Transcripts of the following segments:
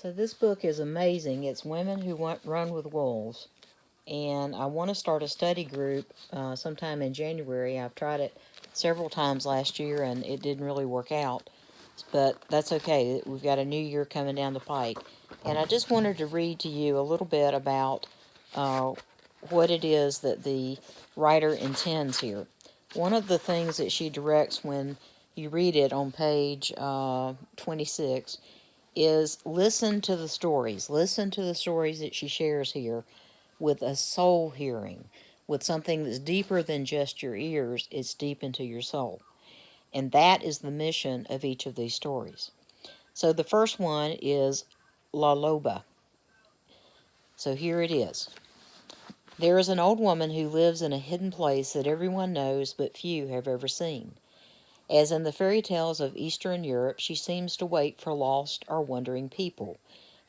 So this book is amazing. It's Women Who Run with Wolves. And I want to start a study group sometime in January. I've tried it several times last year and it didn't really work out. But that's okay. We've got a new year coming down the pike. And I just wanted to read to you a little bit about uh, what it is that the writer intends here. One of the things that she directs when you read it on page 26 is listen to the stories. Listen to the stories that she shares here with a soul hearing, with something that's deeper than just your ears, it's deep into your soul. And that is the mission of each of these stories. So the first one is La Loba. So here it is. There is an old woman who lives in a hidden place that everyone knows but few have ever seen. As in the fairy tales of Eastern Europe, she seems to wait for lost or wandering people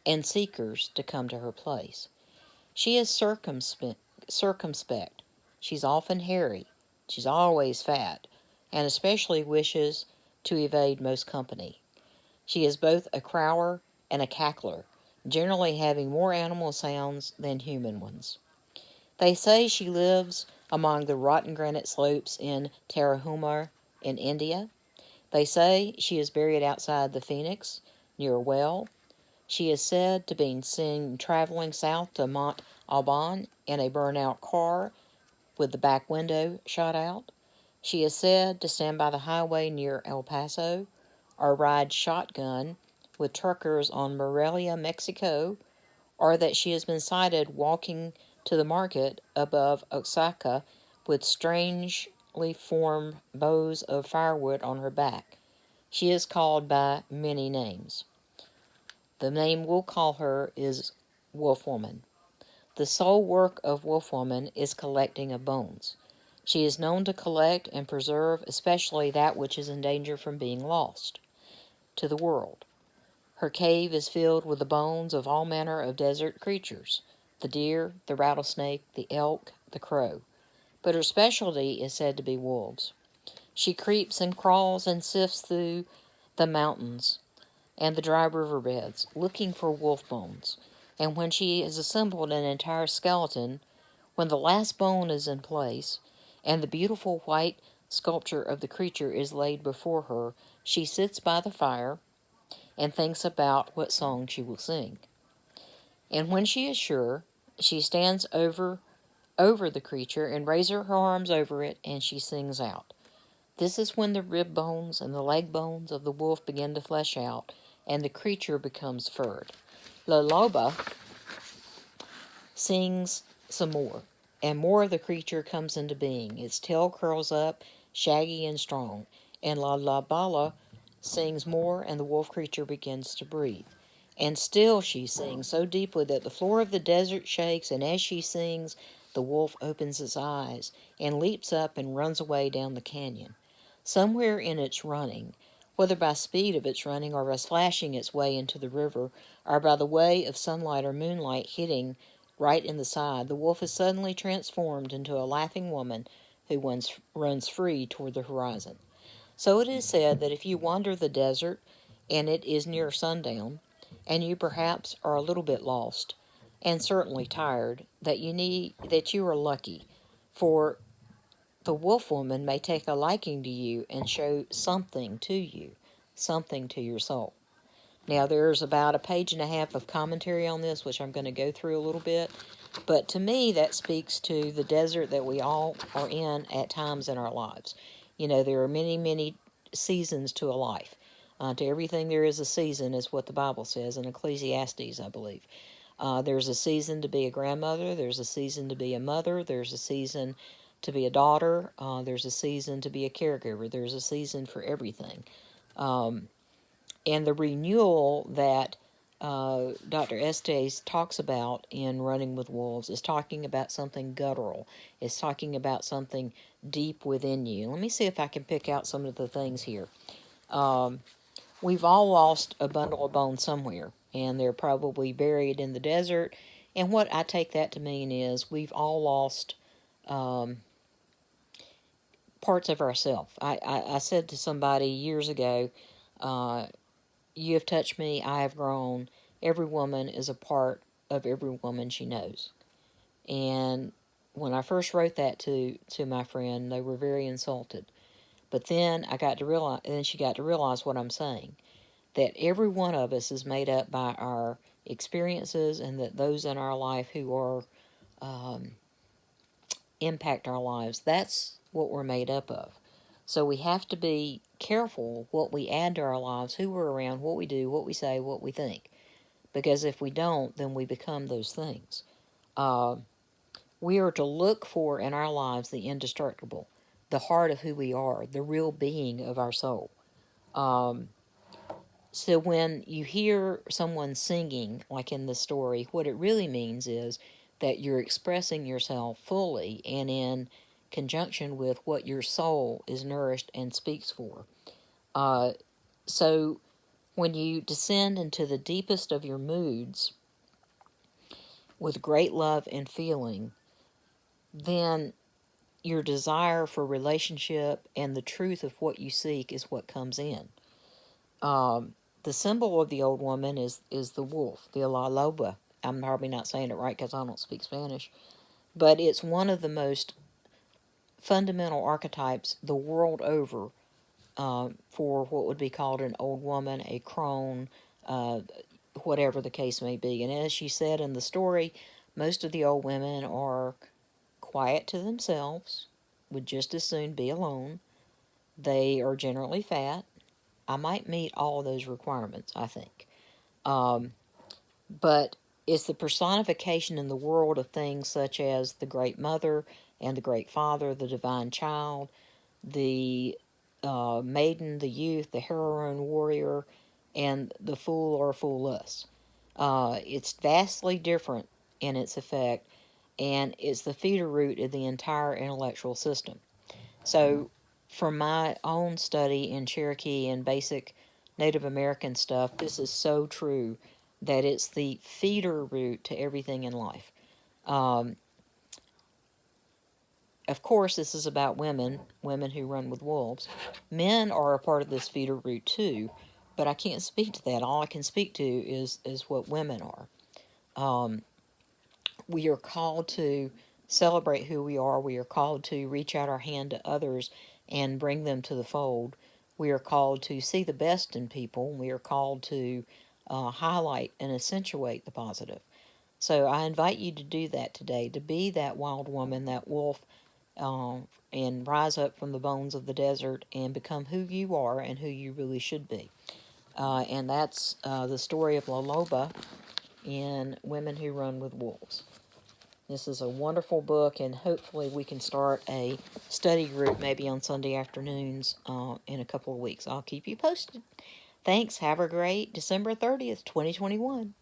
and seekers to come to her place. She is circumspect. She's often hairy. She's always fat, and especially wishes to evade most company. She is both a crower and a cackler, generally having more animal sounds than human ones. They say she lives among the rotten granite slopes in Tarahumar in India. They say she is buried outside the Phoenix, near a well. She is said to be seen traveling south to Mont Auban in a burnout car with the back window shot out. She is said to stand by the highway near El Paso or ride shotgun with truckers on Morelia, Mexico, or that she has been sighted walking to the market above Oaxaca with strangely formed bows of firewood on her back. She is called by many names. The name we'll call her is Wolf Woman. The sole work of Wolf Woman is collecting of bones. She is known to collect and preserve especially that which is in danger from being lost to the world. Her cave is filled with the bones of all manner of desert creatures, the deer, the rattlesnake, the elk, the crow. But her specialty is said to be wolves. She creeps and crawls and sifts through the mountains and the dry river beds, looking for wolf bones. And when she has assembled an entire skeleton, when the last bone is in place, and the beautiful white sculpture of the creature is laid before her, she sits by the fire and thinks about what song she will sing. And when she is sure, she stands over the creature and raises her arms over it, and she sings out. This is when the rib bones and the leg bones of the wolf begin to flesh out, and the creature becomes furred. La Loba sings some more, and more of the creature comes into being. Its tail curls up, shaggy and strong, and La Labala sings more, and the wolf creature begins to breathe. And still she sings so deeply that the floor of the desert shakes, and as she sings, the wolf opens its eyes and leaps up and runs away down the canyon. Somewhere in its running, whether by speed of its running or by splashing its way into the river, or by the way of sunlight or moonlight hitting right in the side, the wolf is suddenly transformed into a laughing woman who runs free toward the horizon. So it is said that if you wander the desert, and it is near sundown, and you perhaps are a little bit lost, and certainly tired, that you are lucky, for the wolf woman may take a liking to you and show something to you, something to your soul. Now, there's about a page and a half of commentary on this, which I'm going to go through a little bit. But to me, that speaks to the desert that we all are in at times in our lives. You know, there are many, many seasons to a life. To everything there is a season, is what the Bible says in Ecclesiastes, I believe. There's a season to be a grandmother. There's a season to be a mother. There's a season to be a daughter. There's a season to be a caregiver. There's a season for everything. And the renewal that Dr. Estes talks about in Running with Wolves is talking about something guttural. It's talking about something deep within you. Let me see if I can pick out some of the things here. We've all lost a bundle of bones somewhere, and they're probably buried in the desert. And what I take that to mean is we've all lost parts of ourselves. I said to somebody years ago, you have touched me, I have grown. every woman is a part of every woman she knows. And when I first wrote that to my friend, they were very insulted. But then I got to realize, and then she got to realize what I'm saying, that every one of us is made up by our experiences, and that those in our life who are impact our lives, that's what we're made up of. So we have to be careful what we add to our lives, who we're around, what we do, what we say, what we think. Because if we don't, then we become those things. We are to look for in our lives the indestructible, the heart of who we are, the real being of our soul. So when you hear someone singing, like in the story, what it really means is that you're expressing yourself fully and in conjunction with what your soul is nourished and speaks for. So when you descend into the deepest of your moods with great love and feeling, then your desire for relationship and the truth of what you seek is what comes in. The symbol of the old woman is the wolf, the Loba. I'm probably not saying it right because I don't speak Spanish, but it's one of the most fundamental archetypes the world over for what would be called an old woman, a crone, whatever the case may be. And as she said in the story, most of the old women are quiet to themselves, would just as soon be alone. They are generally fat. I might meet all of those requirements, I think. But it's the personification in the world of things such as the Great Mother and the Great Father, the Divine Child, the maiden, the youth, the heroine, warrior, and the fool or foolless. It's vastly different in its effect, and it's the feeder root of the entire intellectual system. So, from my own study in Cherokee and basic Native American stuff, this is so true that it's the feeder root to everything in life. Of course, this is about women who run with wolves. Men are a part of this feeder root too, but I can't speak to that. All I can speak to is what women are. We are called to celebrate who we are. We are called to reach out our hand to others and bring them to the fold. We are called to see the best in people. We are called to highlight and accentuate the positive. So I invite you to do that today, to be that wild woman, that wolf, and rise up from the bones of the desert and become who you are and who you really should be. And that's the story of Loba in Women Who Run with Wolves. This is a wonderful book, and hopefully we can start a study group maybe on Sunday afternoons in a couple of weeks. I'll keep you posted. Thanks. Have a great December 30th, 2021.